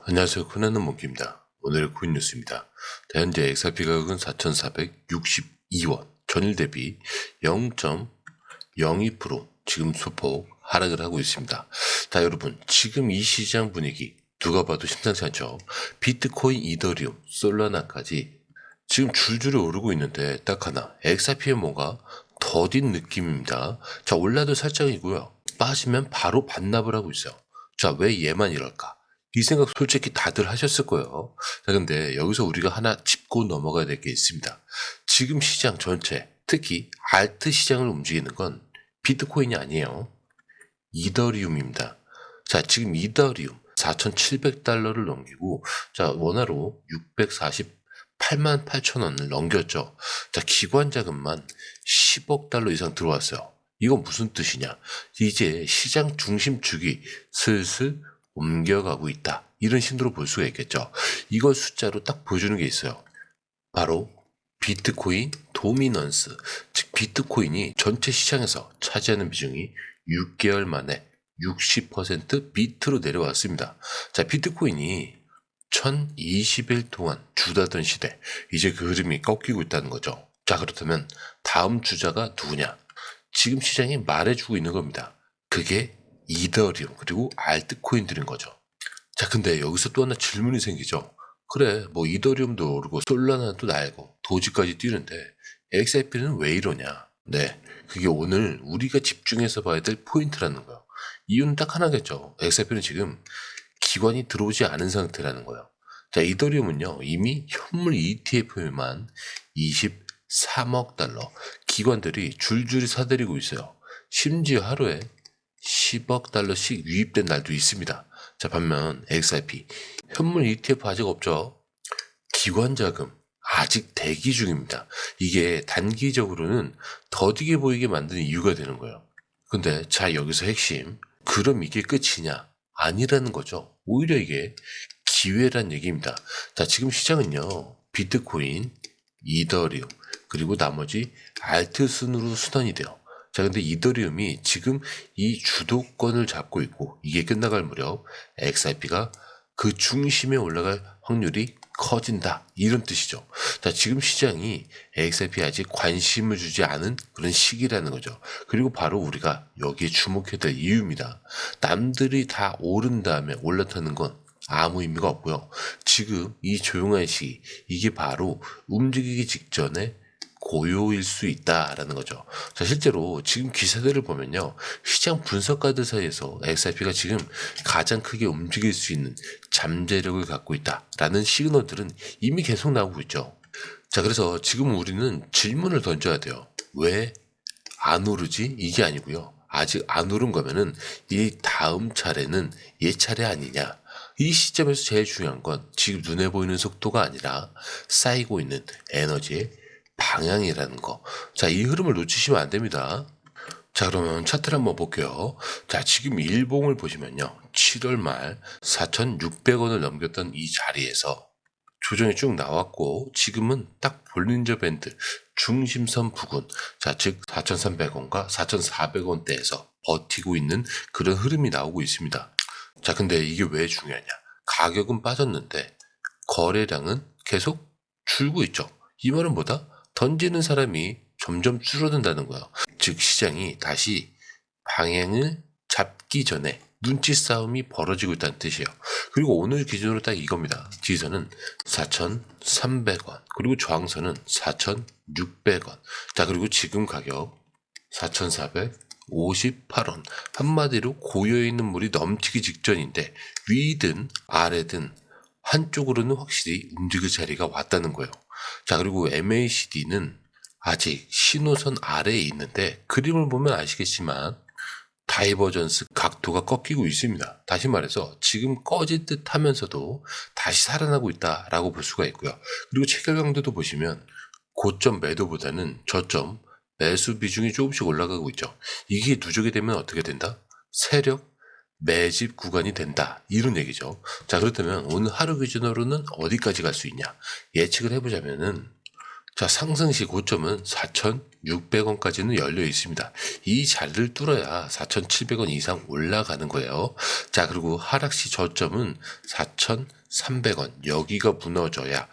안녕하세요. 코난의 몽키입니다. 오늘의 코인 뉴스입니다. 현재 XRP 가격은 4,462원, 전일 대비 0.02% 지금 소폭 하락을 하고 있습니다. 자, 여러분, 지금 이 시장 분위기 누가 봐도 심상치 않죠? 비트코인, 이더리움, 솔라나까지 지금 줄줄이 오르고 있는데 딱 하나, XRP에 뭔가 더딘 느낌입니다. 자, 올라도 살짝이고요. 빠지면 바로 반납을 하고 있어요. 자, 왜 얘만 이럴까? 이 생각 솔직히 다들 하셨을 거예요. 자, 근데 여기서 우리가 하나 짚고 넘어가야 될 게 있습니다. 지금 시장 전체, 특히 알트 시장을 움직이는 건 비트코인이 아니에요. 이더리움입니다. 자, 지금 이더리움 4,700달러를 넘기고, 자, 원화로 648만 8천 원을 넘겼죠. 자, 기관 자금만 10억 달러 이상 들어왔어요. 이건 무슨 뜻이냐? 이제 시장 중심 축이 슬슬 옮겨가고 있다. 이런 신호로 볼 수가 있겠죠. 이걸 숫자로 딱 보여주는 게 있어요. 바로 비트코인 도미넌스, 즉 비트코인이 전체 시장에서 차지하는 비중이 6개월 만에 60% 밑으로 내려왔습니다. 자, 비트코인이 1020일 동안 주다던 시대, 이제 그 흐름이 꺾이고 있다는 거죠. 자, 그렇다면 다음 주자가 누구냐? 지금 시장이 말해주고 있는 겁니다. 그게 이더리움 그리고 알트코인들인 거죠. 자, 근데 여기서 또 하나 질문이 생기죠. 그래, 뭐 이더리움도 오르고 솔라나도 날고 도지까지 뛰는데 XRP는 왜 이러냐? 네, 그게 오늘 우리가 집중해서 봐야 될 포인트라는 거예요. 이유는 딱 하나겠죠. XRP는 지금 기관이 들어오지 않은 상태라는 거예요. 자, 이더리움은요, 이미 현물 ETF에만 23억 달러 기관들이 줄줄이 사들이고 있어요. 심지어 하루에 10억 달러씩 유입된 날도 있습니다. 자, 반면 XRP 현물 ETF 아직 없죠. 기관 자금 아직 대기 중입니다. 이게 단기적으로는 더디게 보이게 만드는 이유가 되는 거예요. 근데 자, 여기서 핵심, 그럼 이게 끝이냐? 아니라는 거죠. 오히려 이게 기회란 얘기입니다. 자, 지금 시장은요, 비트코인, 이더리움, 그리고 나머지 알트 순으로 순환이 돼요. 자, 근데 이더리움이 지금 이 주도권을 잡고 있고, 이게 끝나갈 무렵 XRP가 그 중심에 올라갈 확률이 커진다. 이런 뜻이죠. 자, 지금 시장이 XRP에 아직 관심을 주지 않은 그런 시기라는 거죠. 그리고 바로 우리가 여기에 주목해야 될 이유입니다. 남들이 다 오른 다음에 올라타는 건 아무 의미가 없고요. 지금 이 조용한 시기, 이게 바로 움직이기 직전에 고요일 수 있다라는 거죠. 자, 실제로 지금 기사들을 보면요, 시장 분석가들 사이에서 XRP가 지금 가장 크게 움직일 수 있는 잠재력을 갖고 있다라는 시그널들은 이미 계속 나오고 있죠. 자, 그래서 지금 우리는 질문을 던져야 돼요. 왜 안 오르지? 이게 아니고요. 아직 안 오른 거면은 이 다음 차례는 얘 차례 아니냐? 이 시점에서 제일 중요한 건 지금 눈에 보이는 속도가 아니라 쌓이고 있는 에너지의 방향이라는 거. 자, 이 흐름을 놓치시면 안 됩니다. 자, 그러면 차트를 한번 볼게요. 자, 지금 일봉을 보시면요, 7월 말 4,600원을 넘겼던 이 자리에서 조정이 쭉 나왔고, 지금은 딱 볼린저 밴드 중심선 부근, 자, 즉 4,300원과 4,400원대에서 버티고 있는 그런 흐름이 나오고 있습니다. 자, 근데 이게 왜 중요하냐? 가격은 빠졌는데 거래량은 계속 줄고 있죠. 이 말은 뭐다? 던지는 사람이 점점 줄어든다는 거예요. 즉 시장이 다시 방향을 잡기 전에 눈치 싸움이 벌어지고 있다는 뜻이에요. 그리고 오늘 기준으로 딱 이겁니다. 지지선은 4,300원, 그리고 저항선은 4,600원. 자, 그리고 지금 가격 4,458원. 한마디로 고여있는 물이 넘치기 직전인데 위든 아래든 한쪽으로는 확실히 움직일 자리가 왔다는 거예요. 자, 그리고 MACD는 아직 신호선 아래에 있는데 그림을 보면 아시겠지만 다이버전스 각도가 꺾이고 있습니다. 다시 말해서 지금 꺼질 듯 하면서도 다시 살아나고 있다라고 볼 수가 있고요. 그리고 체결 강도도 보시면 고점 매도보다는 저점 매수 비중이 조금씩 올라가고 있죠. 이게 누적이 되면 어떻게 된다? 세력 매집 구간이 된다. 이런 얘기죠. 자, 그렇다면 오늘 하루 기준으로는 어디까지 갈 수 있냐? 예측을 해보자면은, 자, 상승 시 고점은 4,600원까지는 열려 있습니다. 이 자리를 뚫어야 4,700원 이상 올라가는 거예요. 자, 그리고 하락 시 저점은 4,300원. 여기가 무너져야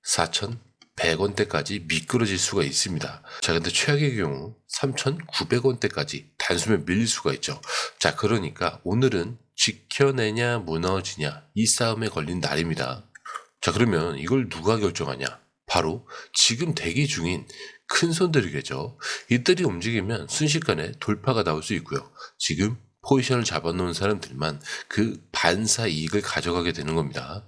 4,100원대까지 미끄러질 수가 있습니다. 자, 근데 최악의 경우 3,900원대까지 단숨에 밀릴 수가 있죠. 자, 그러니까 오늘은 지켜내냐 무너지냐 이 싸움에 걸린 날입니다. 자, 그러면 이걸 누가 결정하냐? 바로 지금 대기 중인 큰 손들이겠죠. 이들이 움직이면 순식간에 돌파가 나올 수 있고요. 지금 포지션을 잡아놓은 사람들만 그 반사 이익을 가져가게 되는 겁니다.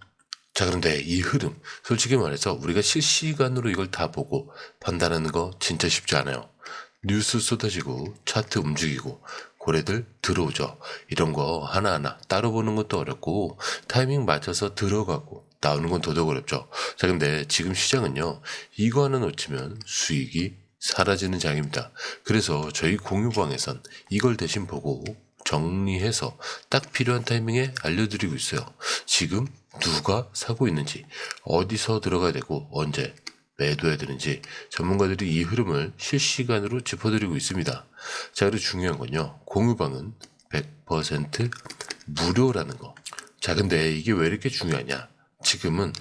자, 그런데 이 흐름, 솔직히 말해서 우리가 실시간으로 이걸 다 보고 판단하는 거 진짜 쉽지 않아요. 뉴스 쏟아지고 차트 움직이고 고래들 들어오죠. 이런 거 하나하나 따로 보는 것도 어렵고 타이밍 맞춰서 들어가고 나오는 건 더더욱 어렵죠. 자, 근데 지금 시장은요, 이거 하나 놓치면 수익이 사라지는 장입니다. 그래서 저희 공유방에선 이걸 대신 보고 정리해서 딱 필요한 타이밍에 알려드리고 있어요. 지금 누가 사고 있는지, 어디서 들어가야 되고 언제 매도해야 되는지 전문가들이 이 흐름을 실시간으로 짚어드리고 있습니다. 자, 그리고 중요한 건요, 공유방은 100% 무료라는 거. 자, 근데 이게 왜 이렇게 중요하냐? 지금은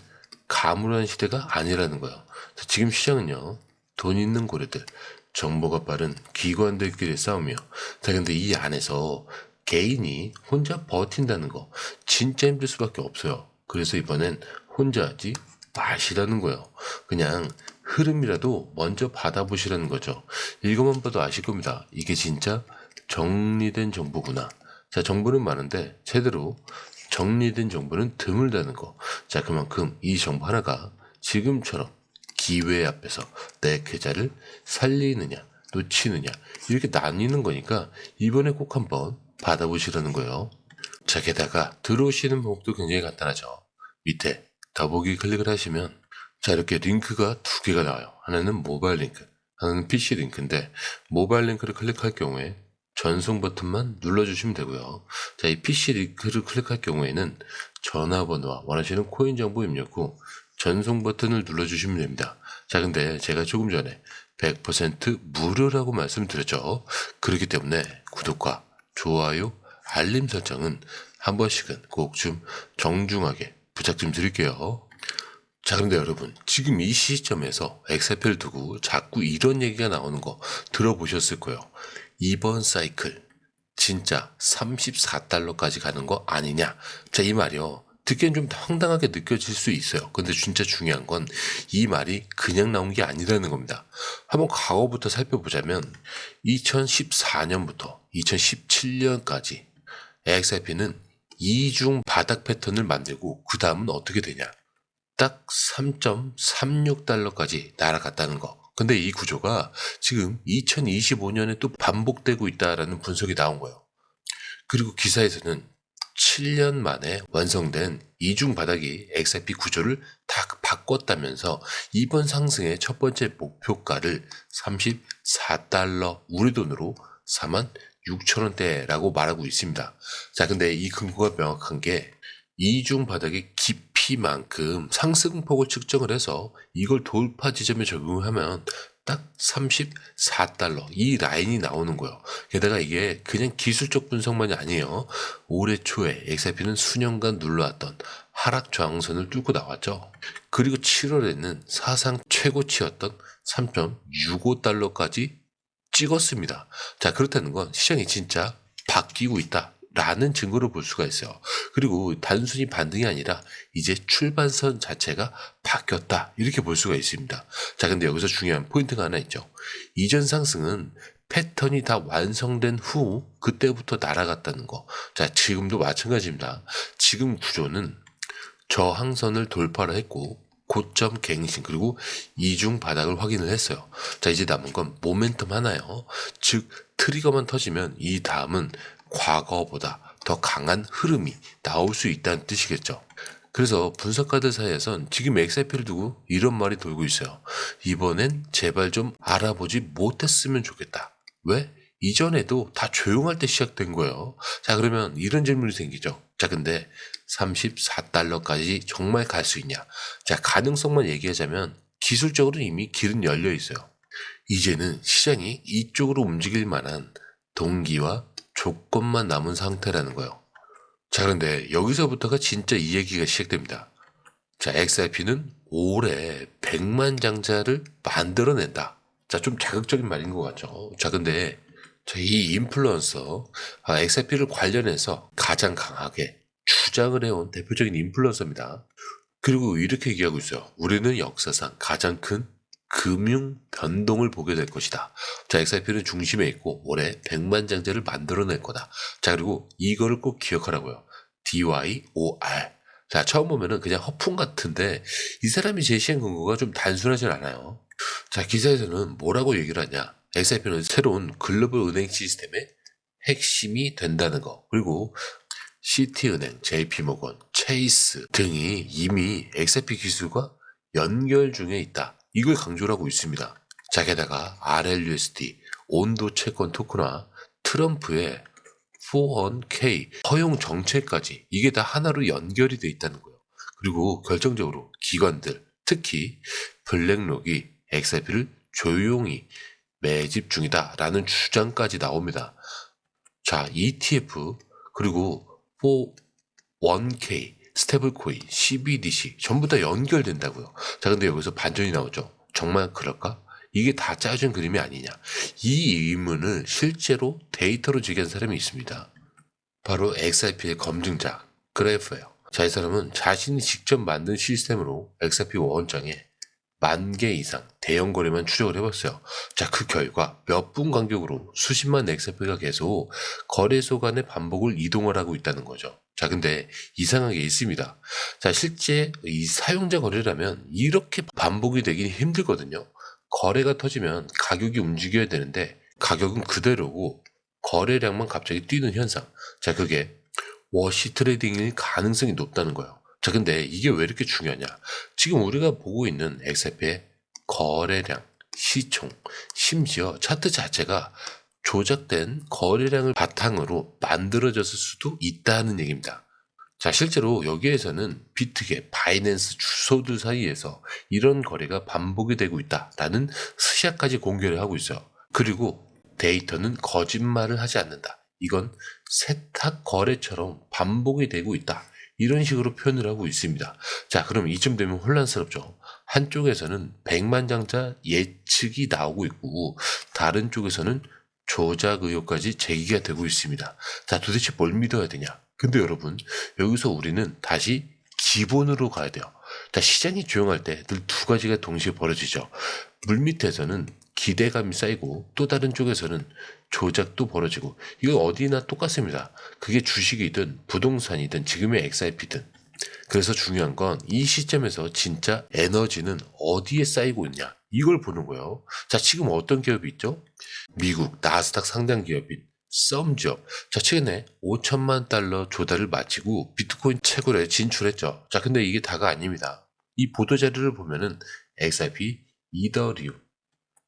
가물한 시대가 아니라는 거예요. 지금 시장은요, 돈 있는 고래들, 정보가 빠른 기관들끼리의 싸움이요. 자, 근데 이 안에서 개인이 혼자 버틴다는 거 진짜 힘들 수밖에 없어요. 그래서 이번엔 혼자 하지 마시라는 거예요. 그냥 흐름이라도 먼저 받아보시라는 거죠. 이것만 봐도 아실 겁니다. 이게 진짜 정리된 정보구나. 자, 정보는 많은데 제대로 정리된 정보는 드물다는 거. 자, 그만큼 이 정보 하나가 지금처럼 기회 앞에서 내 계좌를 살리느냐 놓치느냐 이렇게 나뉘는 거니까 이번에 꼭 한번 받아보시라는 거예요. 자, 게다가 들어오시는 방법도 굉장히 간단하죠. 밑에 더보기 클릭을 하시면 자, 이렇게 링크가 두 개가 나와요. 하나는 모바일 링크, 하나는 PC 링크인데 모바일 링크를 클릭할 경우에 전송 버튼만 눌러주시면 되고요. 자, 이 PC 링크를 클릭할 경우에는 전화번호와 원하시는 코인 정보 입력 후 전송 버튼을 눌러주시면 됩니다. 자, 근데 제가 조금 전에 100% 무료라고 말씀드렸죠. 그렇기 때문에 구독과 좋아요, 알림 설정은 한 번씩은 꼭 좀 정중하게 부탁 좀 드릴게요. 자, 그런데 여러분, 지금 이 시점에서 엑셀표를 두고 자꾸 이런 얘기가 나오는 거 들어보셨을 거예요. 이번 사이클 진짜 34달러까지 가는 거 아니냐? 자, 이 말이요, 듣기엔 좀 황당하게 느껴질 수 있어요. 근데 진짜 중요한 건 이 말이 그냥 나온 게 아니라는 겁니다. 한번 과거부터 살펴보자면 2014년부터 2017년까지 XRP는 이중 바닥 패턴을 만들고 그 다음은 어떻게 되냐? 딱 3.36달러까지 날아갔다는 거. 근데 이 구조가 지금 2025년에 또 반복되고 있다라는 분석이 나온 거예요. 그리고 기사에서는 7년 만에 완성된 이중 바닥이 XRP 구조를 다 바꿨다면서 이번 상승의 첫 번째 목표가를 34달러, 우리 돈으로 46,000원대라고 말하고 있습니다. 자, 근데 이 근거가 명확한 게 이중 바닥의 깊이만큼 상승폭을 측정을 해서 이걸 돌파 지점에 적용하면 딱 34달러 이 라인이 나오는 거예요. 게다가 이게 그냥 기술적 분석만이 아니에요. 올해 초에 XRP는 수년간 눌러왔던 하락 저항선을 뚫고 나왔죠. 그리고 7월에는 사상 최고치였던 3.65달러까지 찍었습니다. 자, 그렇다는 건 시장이 진짜 바뀌고 있다 라는 증거를 볼 수가 있어요. 그리고 단순히 반등이 아니라 이제 출발선 자체가 바뀌었다 이렇게 볼 수가 있습니다. 자, 근데 여기서 중요한 포인트가 하나 있죠. 이전 상승은 패턴이 다 완성된 후 그때부터 날아갔다는 거. 자, 지금도 마찬가지입니다. 지금 구조는 저항선을 돌파를 했고 고점 갱신 그리고 이중 바닥을 확인을 했어요. 자, 이제 남은 건 모멘텀 하나요. 즉 트리거만 터지면 이 다음은 과거보다 더 강한 흐름이 나올 수 있다는 뜻이겠죠. 그래서 분석가들 사이에선 지금 XRP를 두고 이런 말이 돌고 있어요. 이번엔 제발 좀 알아보지 못했으면 좋겠다. 왜? 이전에도 다 조용할 때 시작된 거예요. 자, 그러면 이런 질문이 생기죠. 자, 근데 34달러까지 정말 갈 수 있냐? 자, 가능성만 얘기하자면 기술적으로 이미 길은 열려 있어요. 이제는 시장이 이쪽으로 움직일 만한 동기와 조건만 남은 상태라는 거예요. 자, 그런데 여기서부터가 진짜 이 얘기가 시작됩니다. 자, XRP는 올해 100만 장자를 만들어낸다. 자, 좀 자극적인 말인 것 같죠. 자, 근데 이 인플루언서, XRP를 관련해서 가장 강하게 주장을 해온 대표적인 인플루언서입니다. 그리고 이렇게 얘기하고 있어요. 우리는 역사상 가장 큰 금융 변동을 보게 될 것이다. 자, XRP는 중심에 있고 올해 100만 장자를 만들어낼 거다. 자, 그리고 이거를 꼭 기억하라고요. DYOR. 자, 처음 보면은 그냥 허풍 같은데 이 사람이 제시한 근거가 좀 단순하진 않아요. 자, 기사에서는 뭐라고 얘기를 하냐. XRP는 새로운 글로벌 은행 시스템의 핵심이 된다는 거. 그리고 시티은행, JP모건, 체이스 등이 이미 XRP 기술과 연결 중에 있다. 이걸 강조를 하고 있습니다. 자, 게다가 RLUSD, 온도 채권 토큰화, 트럼프의 401k 허용 정책까지 이게 다 하나로 연결이 돼 있다는 거예요. 그리고 결정적으로 기관들, 특히 블랙록이 XRP를 조용히 매집 중이다라는 주장까지 나옵니다. 자, ETF 그리고 401k, 스테이블코인, CBDC 전부 다 연결된다고요. 자, 근데 여기서 반전이 나오죠. 정말 그럴까? 이게 다 짜준 그림이 아니냐. 이 의문을 실제로 데이터로 제기한 사람이 있습니다. 바로 XRP의 검증자, 그래프예요. 자, 이 사람은 자신이 직접 만든 시스템으로 XRP 원장에 10,000개 이상 대형 거래만 추적을 해봤어요. 자, 그 결과 몇 분 간격으로 수십만 XRP가 계속 거래소 간의 반복을 이동을 하고 있다는 거죠. 자, 근데 이상한 게 있습니다. 자, 실제 이 사용자 거래라면 이렇게 반복이 되긴 힘들거든요. 거래가 터지면 가격이 움직여야 되는데 가격은 그대로고 거래량만 갑자기 뛰는 현상. 자, 그게 워시 트레이딩일 가능성이 높다는 거예요. 자, 근데 이게 왜 이렇게 중요하냐? 지금 우리가 보고 있는 XRP의 거래량, 시총, 심지어 차트 자체가 조작된 거래량을 바탕으로 만들어졌을 수도 있다는 얘기입니다. 자, 실제로 여기에서는 비트겟, 바이낸스 주소들 사이에서 이런 거래가 반복이 되고 있다라는 스샷까지 공개를 하고 있어요. 그리고 데이터는 거짓말을 하지 않는다. 이건 세탁 거래처럼 반복이 되고 있다. 이런 식으로 표현을 하고 있습니다. 자, 그럼 이쯤 되면 혼란스럽죠. 한쪽에서는 100만 장자 예측이 나오고 있고 다른 쪽에서는 조작 의혹까지 제기가 되고 있습니다. 자, 도대체 뭘 믿어야 되냐? 근데 여러분, 여기서 우리는 다시 기본으로 가야 돼요. 자, 시장이 조용할 때 늘 두 가지가 동시에 벌어지죠. 물밑에서는 기대감이 쌓이고 또 다른 쪽에서는 조작도 벌어지고 이거 어디나 똑같습니다. 그게 주식이든 부동산이든 지금의 XRP든. 그래서 중요한 건 이 시점에서 진짜 에너지는 어디에 쌓이고 있냐 이걸 보는 거예요. 자, 지금 어떤 기업이 있죠? 미국 나스닥 상장 기업인 썸지업. 자, 최근에 5천만 달러 조달을 마치고 비트코인 채굴에 진출했죠. 자, 근데 이게 다가 아닙니다. 이 보도 자료를 보면은 XRP, 이더리움,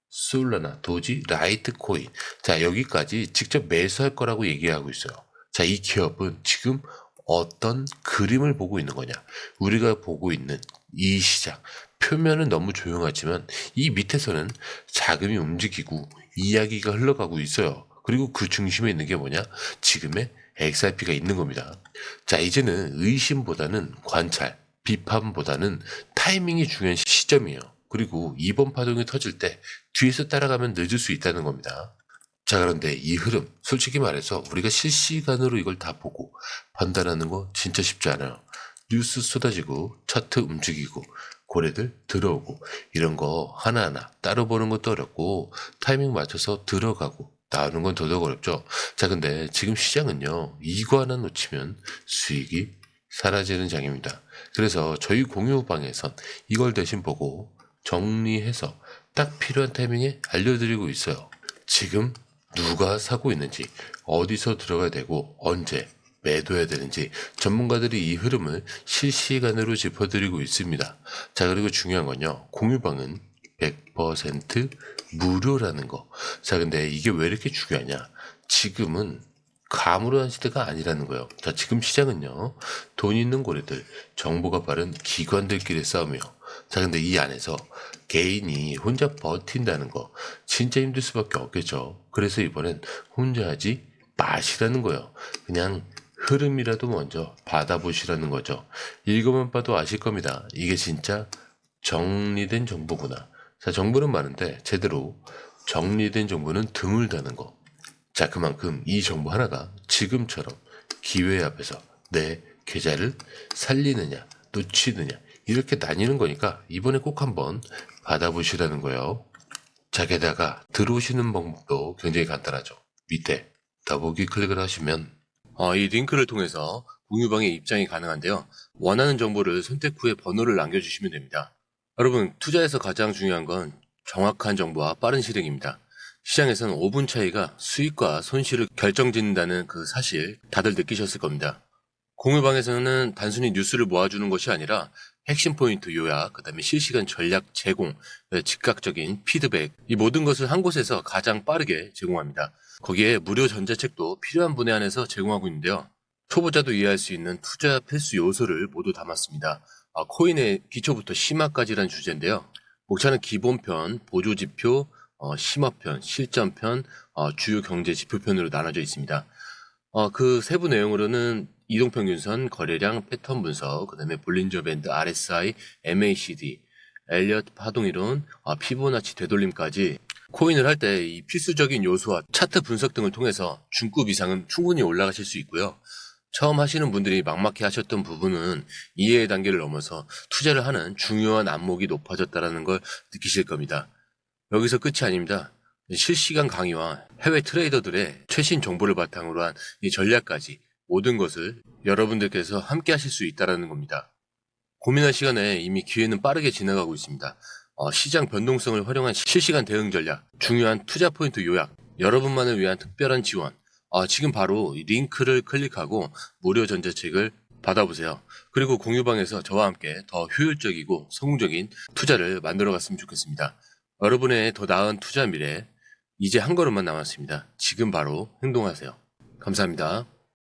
솔라나, 도지, 라이트코인. 자, 여기까지 직접 매수할 거라고 얘기하고 있어요. 자, 이 기업은 지금 어떤 그림을 보고 있는 거냐? 우리가 보고 있는 이 시장. 표면은 너무 조용하지만 이 밑에서는 자금이 움직이고 이야기가 흘러가고 있어요. 그리고 그 중심에 있는 게 뭐냐? 지금의 XRP가 있는 겁니다. 자, 이제는 의심보다는 관찰, 비판보다는 타이밍이 중요한 시점이에요. 그리고 이번 파동이 터질 때 뒤에서 따라가면 늦을 수 있다는 겁니다. 자, 그런데 이 흐름, 솔직히 말해서 우리가 실시간으로 이걸 다 보고 판단하는 거 진짜 쉽지 않아요. 뉴스 쏟아지고 차트 움직이고 고래들 들어오고 이런 거 하나하나 따로 보는 것도 어렵고 타이밍 맞춰서 들어가고 나오는 건 더더욱 어렵죠. 자, 근데 지금 시장은요, 이거 하나 놓치면 수익이 사라지는 장입니다. 그래서 저희 공유방에선 이걸 대신 보고 정리해서 딱 필요한 타이밍에 알려드리고 있어요. 지금 누가 사고 있는지, 어디서 들어가야 되고 언제 매도해야 되는지 전문가들이 이 흐름을 실시간으로 짚어드리고 있습니다. 자, 그리고 중요한 건요, 공유방은 100% 무료라는 거. 자, 근데 이게 왜 이렇게 중요하냐? 지금은 가물한 시대가 아니라는 거예요. 자, 지금 시장은요, 돈 있는 고래들, 정보가 빠른 기관들끼리 싸우며 자, 근데 이 안에서 개인이 혼자 버틴다는 거 진짜 힘들 수밖에 없겠죠. 그래서 이번엔 혼자 하지 마시라는 거예요. 그냥 흐름이라도 먼저 받아보시라는 거죠. 읽어만 봐도 아실 겁니다. 이게 진짜 정리된 정보구나. 자, 정보는 많은데 제대로 정리된 정보는 드물다는 거. 자, 그만큼 이 정보 하나가 지금처럼 기회 앞에서 내 계좌를 살리느냐 놓치느냐 이렇게 나뉘는 거니까 이번에 꼭 한번 받아보시라는 거예요. 자, 게다가 들어오시는 방법도 굉장히 간단하죠. 밑에 더보기 클릭을 하시면 이 링크를 통해서 공유방에 입장이 가능한데요. 원하는 정보를 선택 후에 번호를 남겨주시면 됩니다. 여러분, 투자에서 가장 중요한 건 정확한 정보와 빠른 실행입니다. 시장에서는 5분 차이가 수익과 손실을 결정짓는다는 그 사실 다들 느끼셨을 겁니다. 공유방에서는 단순히 뉴스를 모아주는 것이 아니라 핵심 포인트 요약, 그 다음에 실시간 전략 제공, 즉각적인 피드백, 이 모든 것을 한 곳에서 가장 빠르게 제공합니다. 거기에 무료 전자책도 필요한 분에 한해서 제공하고 있는데요. 초보자도 이해할 수 있는 투자 필수 요소를 모두 담았습니다. 코인의 기초부터 심화까지란 주제인데요. 목차는 기본편, 보조지표, 심화편, 실전편, 주요 경제 지표편으로 나눠져 있습니다. 그 세부 내용으로는 이동평균선, 거래량, 패턴 분석, 그 다음에 볼린저 밴드, RSI, MACD, 엘리엇 파동이론, 피보나치 되돌림까지 코인을 할 때 이 필수적인 요소와 차트 분석 등을 통해서 중급 이상은 충분히 올라가실 수 있고요. 처음 하시는 분들이 막막해 하셨던 부분은 이해의 단계를 넘어서 투자를 하는 중요한 안목이 높아졌다는 걸 느끼실 겁니다. 여기서 끝이 아닙니다. 실시간 강의와 해외 트레이더들의 최신 정보를 바탕으로 한 이 전략까지 모든 것을 여러분들께서 함께 하실 수 있다는 겁니다. 고민할 시간에 이미 기회는 빠르게 지나가고 있습니다. 시장 변동성을 활용한 실시간 대응 전략, 중요한 투자 포인트 요약, 여러분만을 위한 특별한 지원, 지금 바로 이 링크를 클릭하고 무료 전자책을 받아보세요. 그리고 공유방에서 저와 함께 더 효율적이고 성공적인 투자를 만들어 갔으면 좋겠습니다. 여러분의 더 나은 투자 미래, 이제 한 걸음만 남았습니다. 지금 바로 행동하세요. 감사합니다.